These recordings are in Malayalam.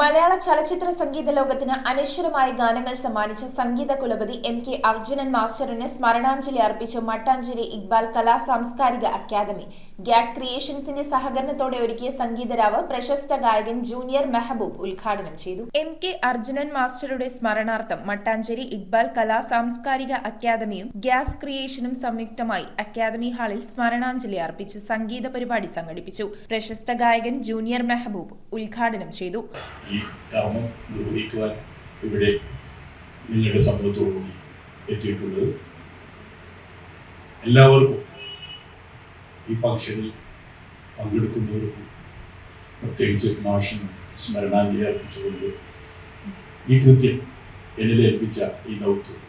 മലയാള ചലച്ചിത്ര സംഗീത ലോകത്തിന് അനശ്വരമായ ഗാനങ്ങൾ സമ്മാനിച്ച സംഗീത കുലപതി എം.കെ. അർജുനൻ മാസ്റ്ററിന് സ്മരണാഞ്ജലി അർപ്പിച്ച് മട്ടാഞ്ചേരി ഇക്ബാൽ കലാ സാംസ്കാരിക അക്കാദമി ഗ്യാഡ് ക്രിയേഷൻസിന്റെ സഹകരണത്തോടെ ഒരുക്കിയ സംഗീതരാവ് പ്രശസ്ത ഗായകൻ ജൂനിയർ മെഹബൂബ് ഉദ്ഘാടനം ചെയ്തു. എം.കെ. അർജുനൻ മാസ്റ്ററുടെ സ്മരണാർത്ഥം മട്ടാഞ്ചേരി ഇക്ബാൽ കലാ സാംസ്കാരിക അക്കാദമിയും ഗ്യാസ് ക്രിയേഷനും സംയുക്തമായി അക്കാദമി ഹാളിൽ സ്മരണാഞ്ജലി അർപ്പിച്ച് സംഗീത പരിപാടി സംഘടിപ്പിച്ചു. പ്രശസ്ത ഗായകൻ ജൂനിയർ മെഹബൂബ് ഉദ്ഘാടനം ചെയ്തു. ഈ കർമ്മം നിർവഹിക്കുവാൻ ഇവിടെ നിങ്ങളുടെ സമ്മതത്തോടുകൂടി എത്തിയിട്ടുള്ളത് എല്ലാവർക്കും ഈ ഫംഗ്ഷനിൽ പങ്കെടുക്കുന്നവർക്കും പ്രത്യേകിച്ച് മാഷിനും സ്മരണാഞ്ജലി അർപ്പിച്ചുകൊണ്ട് ഈ കൃത്യം എന്നിലേൽപ്പിച്ച ഈ ദൗത്യം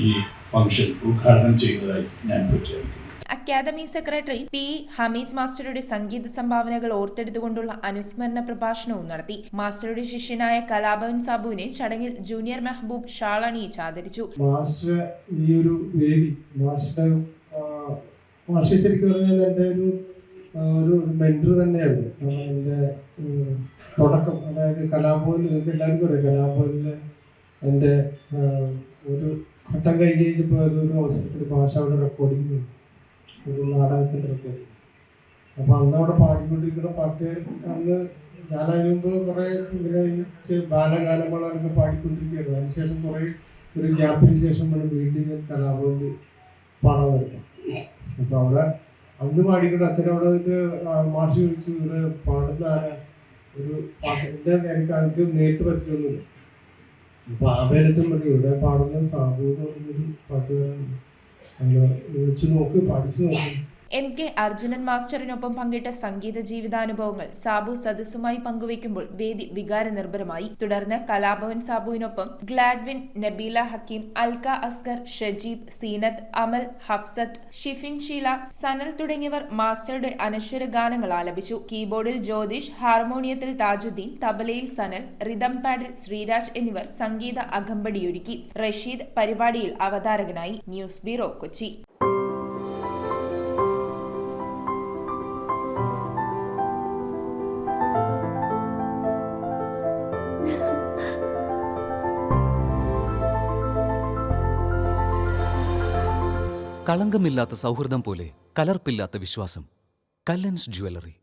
ഈ ഫംഗ്ഷൻ ഉദ്ഘാടനം ചെയ്യുന്നതായി ഞാൻ പ്രഖ്യാപിക്കുന്നു. അക്കാദമി സെക്രട്ടറി പി ഹമീദ് മാസ്റ്ററുടെ സംഗീത സംഭാവനകൾ ഓർത്തെടുത്തുകൊണ്ടുള്ള അനുസ്മരണ പ്രഭാഷണവും നടത്തി. മാസ്റ്ററുടെ ശിഷ്യനായ കലാഭവൻ സാബുവിനെ ചടങ്ങിൽ ജൂനിയർ മെഹബൂബ് ഷാൾ അണിയിച്ച് ആദരിച്ചു. മാസ്റ്റർ ഈ ഒരു വേദി മാസ്റ്റർ ശരിക്കും പറഞ്ഞാൽ എൻ്റെ ഒരു മെന്റർ തന്നെയാണ്. എൻ്റെ തുടക്കം, അതായത് കലാഭവനിൽ നിങ്ങൾക്ക് എല്ലാവർക്കും അറിയാം, കലാഭവനിൽ എൻ്റെ ഒരു ഘട്ടം കഴിഞ്ഞപ്പോൾ അതൊരു അവസരത്തിൽ ഭാഷയുടെ റെക്കോർഡിങ്, ഒരു നാടകത്തിൻ്റെ റെക്കോർഡിങ്. അപ്പോൾ അന്ന് അവിടെ പാടിക്കൊണ്ടിരിക്കുന്ന പാട്ടുകാർ, അന്ന് ഞാനതിന് മുമ്പ് കുറേ ഇങ്ങനെ ബാലഗാനങ്ങളൊക്കെ പാടിക്കൊണ്ടിരിക്കുകയായിരുന്നു. അതിനുശേഷം കുറേ ഒരു ഗ്യാപ്പിന് ശേഷം വീണ്ടും ഞാൻ കലാഭവനിൽ പാടാൻ വരുന്നത്. അപ്പോൾ അവിടെ അന്ന് പാടിക്കൊണ്ട് അച്ഛനവിടെ മാഷി ചോദിച്ചു, ഇവിടെ പാടുന്ന ആരാ, ഒരു പാട്ടിൻ്റെ എനിക്ക് നേരിട്ട് പറ്റിയൊന്നുമില്ല. അപ്പോൾ ആവേലച്ചൻ പറഞ്ഞു, ഇവിടെ പാടുന്ന സാബു എന്ന് പറഞ്ഞൊരു പാട്ടുകാരാണ്, അങ്ങനെ വിളിച്ചു നോക്ക്, പഠിച്ചു നോക്ക്. എം.കെ. അർജുനൻ മാസ്റ്ററിനൊപ്പം പങ്കിട്ട സംഗീത ജീവിതാനുഭവങ്ങൾ സാബു സദസ്സുമായി പങ്കുവയ്ക്കുമ്പോൾ വേദി വികാരനിർഭരമായി. തുടർന്ന് കലാഭവൻ സാബുവിനൊപ്പം ഗ്ലാഡ്വിൻ, നബീല ഹക്കീം, അൽക അസ്ഗർ, ഷജീബ്, സീനത്ത്, അമൽ, ഹഫ്സത്ത്, ഷിഫിൻ ഷീല, സനൽ തുടങ്ങിയവർ മാസ്റ്ററുടെ അനശ്വര ഗാനങ്ങൾ ആലപിച്ചു. കീബോർഡിൽ ജ്യോതിഷ്, ഹാർമോണിയത്തിൽ താജുദ്ദീൻ, തബലയിൽ സനൽ, റിതം പാഡിൽ ശ്രീരാജ് എന്നിവർ സംഗീത അകമ്പടിയൊരുക്കി. റഷീദ് പരിപാടിയിൽ അവതാരകനായി. News bureau, Kochi. കളങ്കമില്ലാത്ത സൗഹൃദം പോലെ കലർപ്പില്ലാത്ത വിശ്വാസം. കല്ലൻസ് ജ്വല്ലറി.